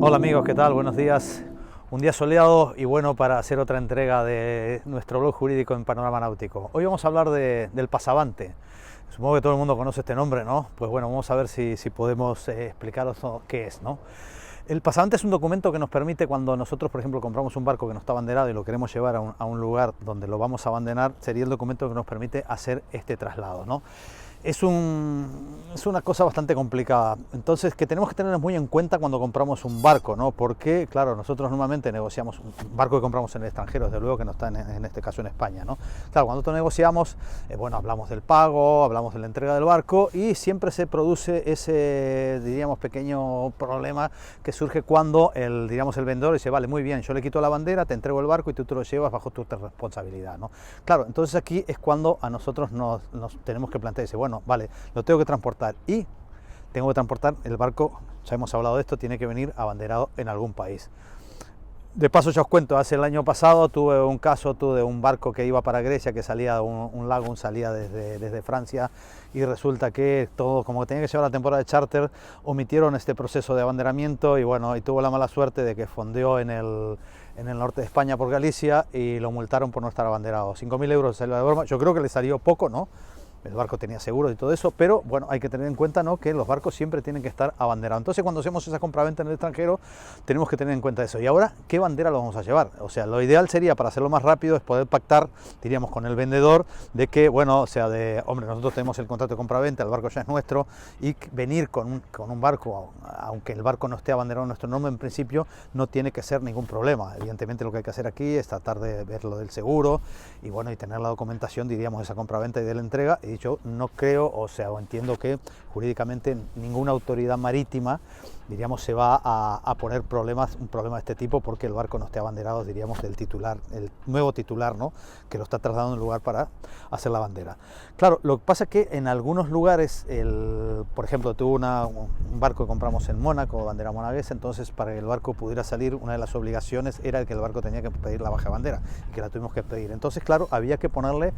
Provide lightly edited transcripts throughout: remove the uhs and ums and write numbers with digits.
Hola amigos, ¿qué tal? Buenos días. Un día soleado y bueno para hacer otra entrega de nuestro blog jurídico en Panorama Náutico. Hoy vamos a hablar del pasavante. Supongo que todo el mundo conoce este nombre, ¿no? Pues bueno, vamos a ver si podemos explicaros qué es, ¿no? El pasavante es un documento que nos permite cuando nosotros, por ejemplo, compramos un barco que no está abanderado y lo queremos llevar a un lugar donde lo vamos a abanderar, sería el documento que nos permite hacer este traslado, ¿no? Es una cosa bastante complicada, entonces que tenemos que tener muy en cuenta cuando compramos un barco, ¿no? Porque, claro, nosotros normalmente negociamos un barco que compramos en el extranjero, desde luego que no está en este caso en España, ¿no? Claro, cuando nosotros negociamos, bueno, hablamos del pago, hablamos de la entrega del barco y siempre se produce ese, diríamos, pequeño problema que surge cuando el vendedor dice, vale, muy bien, yo le quito la bandera, te entrego el barco y tú te lo llevas bajo tu responsabilidad, ¿no? Claro, entonces aquí es cuando a nosotros nos tenemos que plantear, dice, bueno, vale, lo tengo que transportar y tengo que transportar el barco, ya hemos hablado de esto, tiene que venir abanderado en algún país. De paso ya os cuento, hace el año pasado tuve un barco que iba para Grecia, que salía de un lago, salía desde Francia, y resulta que todo, como tenía que llevar la temporada de charter, omitieron este proceso de abanderamiento y bueno, y tuvo la mala suerte de que fondeó en el norte de España por Galicia y lo multaron por no estar abanderado. 5.000 euros salió de broma, yo creo que le salió poco, ¿no? El barco tenía seguros y todo eso, pero bueno, hay que tener en cuenta, ¿no?, que los barcos siempre tienen que estar abanderados. Entonces, cuando hacemos esa compraventa en el extranjero, tenemos que tener en cuenta eso. Y ahora, ¿qué bandera lo vamos a llevar? O sea, lo ideal sería, para hacerlo más rápido, es poder pactar, diríamos, con el vendedor, de que, bueno, o sea, hombre, nosotros tenemos el contrato de compraventa, el barco ya es nuestro, y venir con un barco, aunque el barco no esté abanderado en nuestro nombre, en principio, no tiene que ser ningún problema. Evidentemente, lo que hay que hacer aquí es tratar de ver lo del seguro, y bueno, y tener la documentación, diríamos, de esa compraventa y de la entrega. Yo no creo, o entiendo que jurídicamente ninguna autoridad marítima, diríamos, se va a poner un problema de este tipo porque el barco no esté abanderado, diríamos, del titular, el nuevo titular, ¿no?, que lo está trasladando en lugar para hacer la bandera. Claro, lo que pasa es que en algunos lugares, por ejemplo, tuve un barco que compramos en Mónaco, bandera monegasca, entonces para que el barco pudiera salir, una de las obligaciones era que el barco tenía que pedir la baja bandera, que la tuvimos que pedir. Entonces, claro, había que ponerle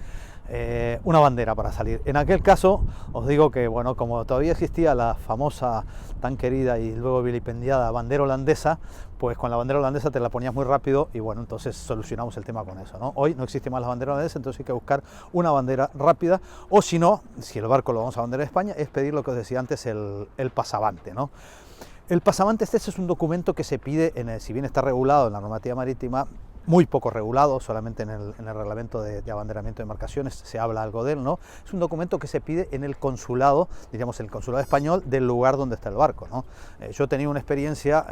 una bandera para salir. En aquel caso, os digo que, bueno, como todavía existía la famosa, tan querida y luego vilipendiada bandera holandesa, pues con la bandera holandesa te la ponías muy rápido y bueno, entonces solucionamos el tema con eso, ¿no? Hoy no existe más la bandera holandesa, entonces hay que buscar una bandera rápida, o si no, si el barco lo vamos a abanderar en España, es pedir lo que os decía antes, el pasavante, ¿no? El pasavante este es un documento que se pide, si bien está regulado en la normativa marítima, muy poco regulado, solamente en el reglamento de abanderamiento de embarcaciones se habla algo de él, ¿no? Es un documento que se pide en el consulado, diríamos el consulado español del lugar donde está el barco, ¿no? Yo tenía una experiencia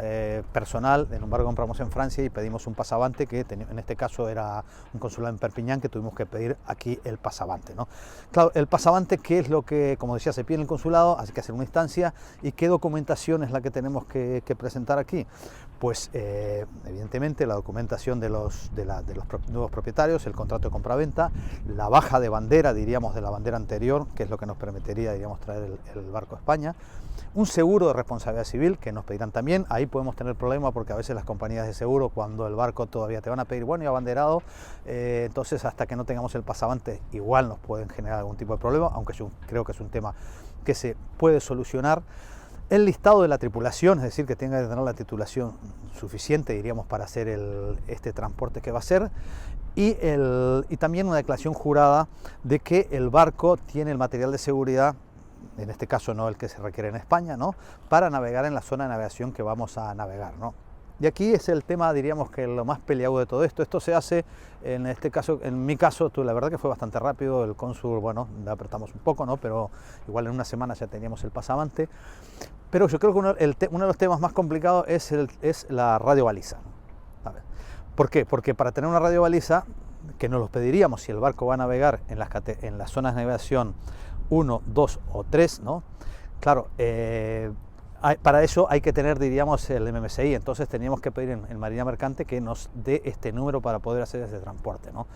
personal en un barco que compramos en Francia y pedimos un pasavante que en este caso era un consulado en Perpiñán, que tuvimos que pedir aquí el pasavante, ¿no? Claro, el pasavante, ¿qué es lo que, como decía, se pide en el consulado? Hay que hacer una instancia. ¿Y qué documentación es la que tenemos que presentar aquí? Pues evidentemente la documentación de los nuevos propietarios, el contrato de compraventa, la baja de bandera, diríamos, de la bandera anterior, que es lo que nos permitiría, diríamos, traer el barco a España, un seguro de responsabilidad civil que nos pedirán también. Ahí podemos tener problemas porque a veces las compañías de seguro, cuando el barco todavía te van a pedir, bueno, y abanderado, entonces hasta que no tengamos el pasavante igual nos pueden generar algún tipo de problema, aunque yo creo que es un tema que se puede solucionar. El listado de la tripulación, es decir, que tenga que tener la titulación suficiente, diríamos, para hacer este transporte que va a hacer, y también una declaración jurada de que el barco tiene el material de seguridad, en este caso no el que se requiere en España, ¿no?, para navegar en la zona de navegación que vamos a navegar, ¿no? Y aquí es el tema, diríamos, que lo más peleado de todo esto. Esto se hace, en este caso, en mi caso, la verdad que fue bastante rápido. El cónsul, bueno, le apretamos un poco, ¿no?, pero igual en una semana ya teníamos el pasavante. Pero yo creo que uno de los temas más complicados es la radiobaliza. ¿Por qué? Porque para tener una radiobaliza, que nos los pediríamos si el barco va a navegar en las zonas de navegación 1, 2 o 3, ¿no? Claro, para eso hay que tener, diríamos, el MMSI, entonces teníamos que pedir en Marina Mercante que nos dé este número para poder hacer ese transporte, ¿no?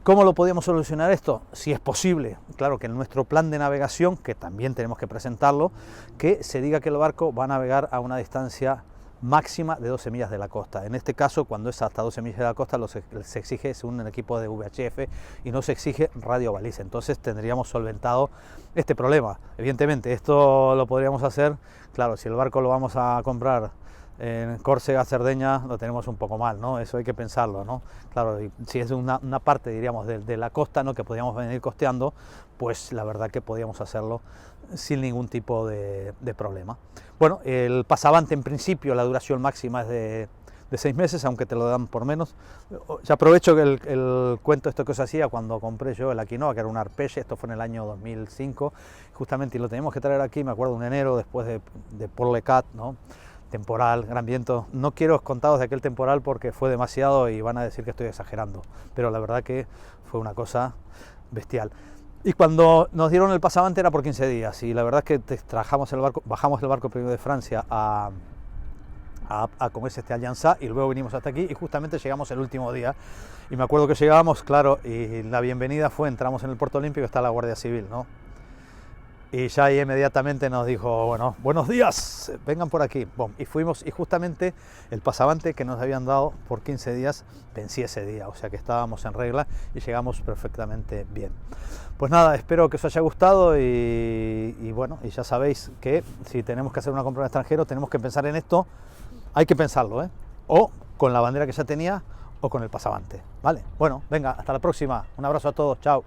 ¿Cómo lo podíamos solucionar esto? Si es posible, claro, que en nuestro plan de navegación, que también tenemos que presentarlo, que se diga que el barco va a navegar a una distancia máxima de 12 millas de la costa. En este caso, cuando es hasta 12 millas de la costa, se exige, según el equipo de VHF, y no se exige radiobaliza. Entonces tendríamos solventado este problema. Evidentemente, esto lo podríamos hacer, claro, si el barco lo vamos a comprar En Córcega, Cerdeña lo tenemos un poco mal, ¿no? Eso hay que pensarlo, ¿no? Claro, si es una parte, diríamos, de la costa, ¿no? Que podíamos venir costeando, pues la verdad que podíamos hacerlo sin ningún tipo de problema. Bueno, el pasavante en principio, la duración máxima es de 6 meses, aunque te lo dan por menos. Ya aprovecho que el cuento esto que os hacía cuando compré yo el Aquinoa, que era un Arpege, esto fue en el año 2005, justamente, y lo teníamos que traer aquí, me acuerdo, en enero, después de Porlecat, ¿no? Temporal, gran viento. No quiero contaros de aquel temporal porque fue demasiado y van a decir que estoy exagerando, pero la verdad que fue una cosa bestial. Y cuando nos dieron el pasavante era por 15 días y la verdad es que bajamos el barco primero de Francia a como es Allanza, y luego vinimos hasta aquí y justamente llegamos el último día. Y me acuerdo que llegábamos, claro, y la bienvenida fue, entramos en el Puerto Olímpico, está la Guardia Civil, ¿no? Y ya ahí inmediatamente nos dijo, bueno, buenos días, vengan por aquí. Bom, y fuimos, y justamente el pasavante que nos habían dado por 15 días vencía ese día, o sea que estábamos en regla y llegamos perfectamente bien. Pues nada, espero que os haya gustado y bueno, y ya sabéis que si tenemos que hacer una compra en extranjero tenemos que pensar en esto, hay que pensarlo, ¿eh? O con la bandera que ya tenía o con el pasavante, ¿vale? Bueno, venga, hasta la próxima, un abrazo a todos, chao.